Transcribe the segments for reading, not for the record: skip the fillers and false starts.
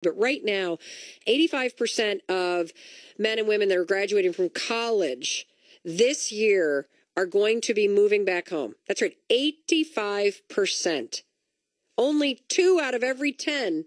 But right now, 85% of men and women that are graduating from college this year are going to be moving back home. That's right, 85%. Only 2 out of every 10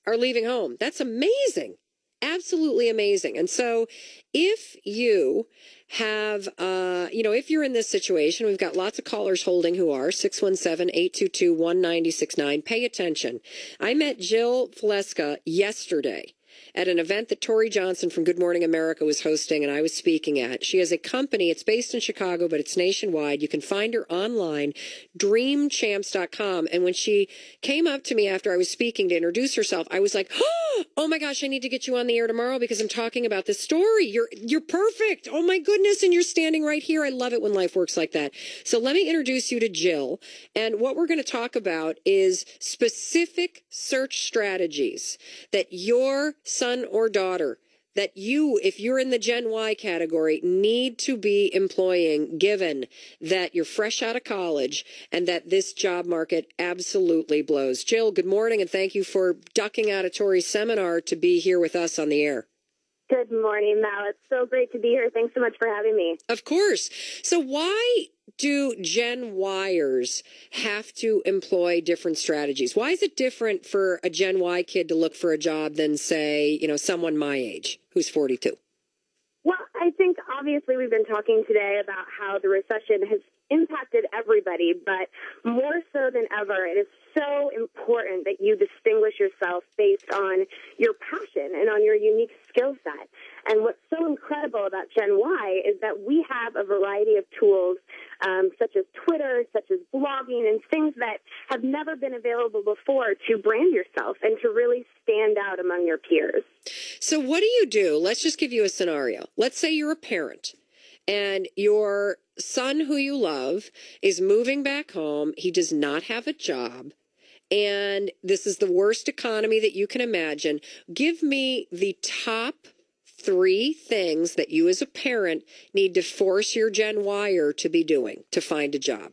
are leaving home. That's amazing. Absolutely amazing. And so if you have, if you're in this situation, we've got lots of callers holding who are 617-822-1969. Pay attention. I met Jill Fleska yesterday at an event that Tori Johnson from Good Morning America was hosting and I was speaking at. She has a company. It's based in Chicago, but it's nationwide. You can find her online, DreamChamps.com. And when she came up to me after I was speaking to introduce herself, I was like, oh my gosh, I need to get you on the air tomorrow because I'm talking about this story. You're perfect. Oh my goodness. And you're standing right here. I love it when life works like that. So let me introduce you to Jill. And what we're going to talk about is specific search strategies that your son or daughter, that you, if you're in the Gen Y category, need to be employing, given that you're fresh out of college and that this job market absolutely blows. Jill, good morning, and thank you for ducking out of Tori's seminar to be here with us on the air. Good morning, Mel. It's so great to be here. Thanks so much for having me. Of course. So why do Gen Yers have to employ different strategies? Why is it different for a Gen Y kid to look for a job than, say, someone my age who's 42? Well, I think obviously we've been talking today about how the recession has impacted everybody, but more so than ever, it is so important that you distinguish yourself based on your passion and on your unique skill set. And what's so incredible about Gen Y is that we have a variety of tools, such as Twitter, such as blogging, and things that have never been available before to brand yourself and to really stand out among your peers. So what do you do? Let's just give you a scenario. Let's say you're a parent and your son who you love is moving back home. He does not have a job. And this is the worst economy that you can imagine. Give me the top 3 things that you as a parent need to force your Gen Y-er to be doing to find a job.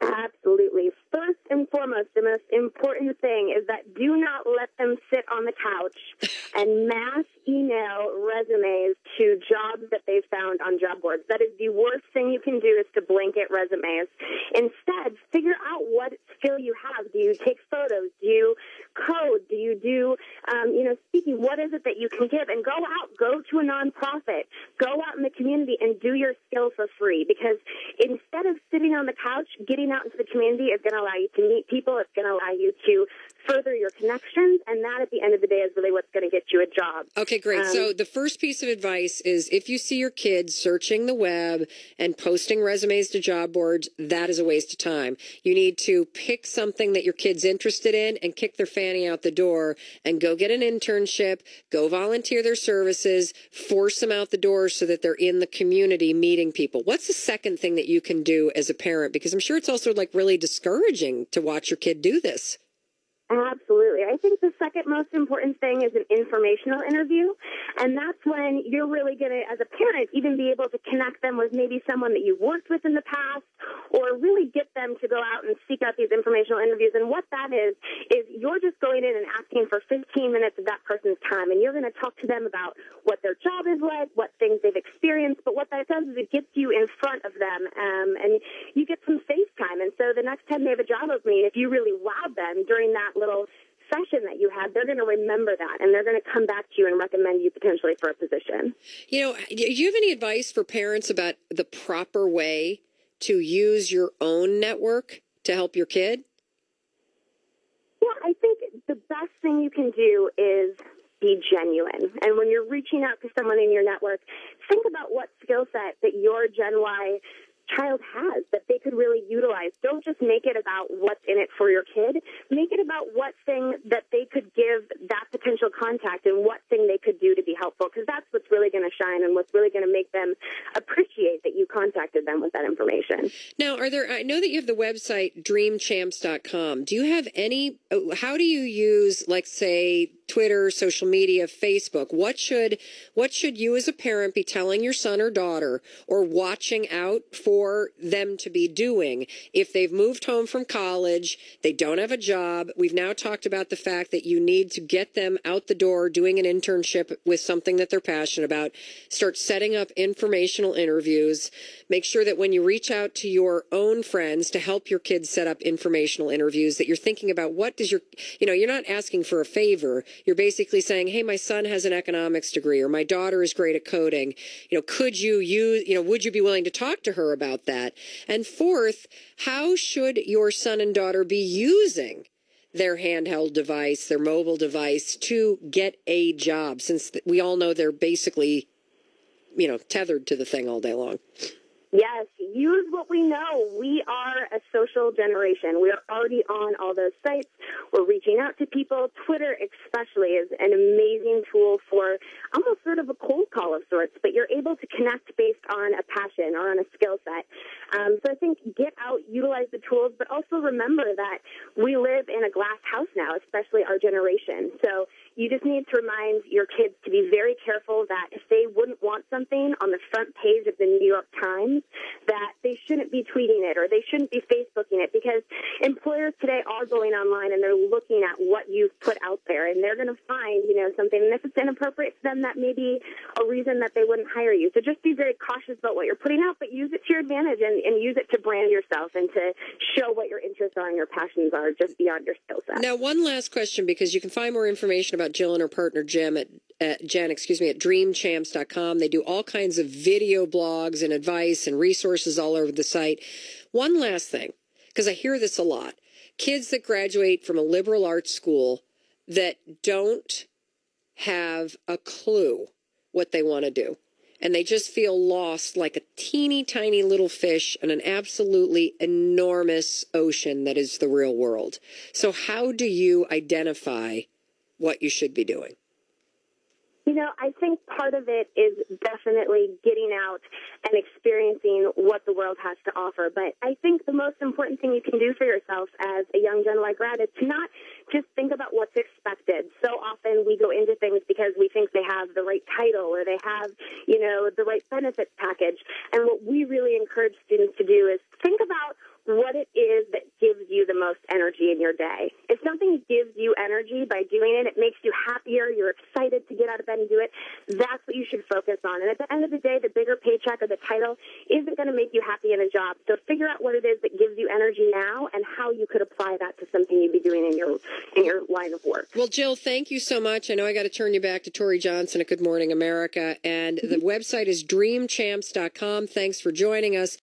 Absolutely. First and foremost, the most important thing is that do not let them sit on the couch and mass email resumes to jobs that they've found on job boards. That is the worst thing you can do, is to blanket resumes. Instead, figure out what skill you have. Do you take photos? Do you code? Do you do, speaking? What is it that you can give? And go to a nonprofit, go out in the community and do your skill for free. Because instead of sitting on the couch, getting out into the community is going to allow you to meet people. It's going to allow you to further your connections. And that, at the end of the day, is really what's going to get you a job. Okay, great. So the first piece of advice is if you see your kids searching the web and posting resumes to job boards, that is a waste of time. You need to pick something that your kid's interested in and kick their fanny out the door and go get an internship, go volunteer their services, force them out the door so that they're in the community meeting people. What's the second thing that you can do as a parent? Because I'm sure it's also really discouraging to watch your kid do this. Absolutely. I think the second most important thing is an informational interview. And that's when you're really going to, as a parent, even be able to connect them with maybe someone that you've worked with in the past, or really get them to go out and seek out these informational interviews. And what that is you're just going in and asking for 15 minutes of that person's time. And you're going to talk to them about what their job is like, what things they've experienced. But what that does is it gets you in front of them, and you get some face time. And so the next time they have a job opening, if you really wow them during that little session that you had, they're going to remember that, and they're going to come back to you and recommend you potentially for a position. Do you have any advice for parents about the proper way to use your own network to help your kid? Yeah, I think the best thing you can do is be genuine. And when you're reaching out to someone in your network, think about what skill set that your Gen Y child has that they could really utilize. Don't just make it about what's in it for your kid. Make it about what thing that they could give that potential contact and what thing they could do to be helpful, because that's what's really going to shine and what's really going to make them appreciate that you contacted them with that information. information. Now, I know that you have the website DreamChamps.com. Do you have how do you use, like, say, Twitter, social media, Facebook? What should you as a parent be telling your son or daughter or watching out for them to be doing if they've moved home from college, they don't have a job? We've now talked about the fact that you need to get them out the door doing an internship with something that they're passionate about. Start setting up informational interviews. Make sure that when you reach out to your own friends to help your kids set up informational interviews, that you're thinking about what does you're not asking for a favor. You're basically saying, hey, my son has an economics degree or my daughter is great at coding. Would you be willing to talk to her about that? And fourth, how should your son and daughter be using their handheld device, their mobile device to get a job, since we all know they're basically, tethered to the thing all day long? Yes, use what we know. We are a social generation. We are already on all those sites. We're reaching out to people. Twitter especially is an amazing tool for almost sort of a cold call of sorts, but you're able to connect based on a passion or on a skill set. So I think get out, utilize the tools, but also remember that we live in a glass house now, especially our generation. So you just need to remind your kids to be very careful that if they wouldn't want something on the front page of the New York Times, that they shouldn't be tweeting it or they shouldn't be Facebooking it, because employers today are going online and they're looking at what you've put out there, and they're going to find, something. And if it's inappropriate to them, that may be a reason that they wouldn't hire you. So just be very cautious about what you're putting out, but use it to your advantage and use it to brand yourself and to show what your interests are and your passions are just beyond your skill set. Now, one last question, because you can find more information about Jill and her partner Jen at DreamChamps.com. They do all kinds of video blogs and advice and resources all over the site. One last thing, because I hear this a lot. Kids that graduate from a liberal arts school that don't have a clue what they want to do, and they just feel lost like a teeny tiny little fish in an absolutely enormous ocean that is the real world. So how do you identify what you should be doing? I think part of it is definitely getting out and experiencing what the world has to offer. But I think the most important thing you can do for yourself as a young Gen Y grad is to not just think about what's expected. So often we go into things because we think they have the right title or they have, the right benefits package. And what we really encourage students to do is think about what it is that gives you the most energy in your day. If something gives you energy by doing it, it makes you happier, you're excited to get out of bed and do it, that's what you should focus on. And at the end of the day, the bigger paycheck or the title isn't going to make you happy in a job. So figure out what it is that gives you energy now and how you could apply that to something you'd be doing in your line of work. Well, Jill, thank you so much. I know I got to turn you back to Tori Johnson at Good Morning America. And the website is DreamChamps.com. Thanks for joining us.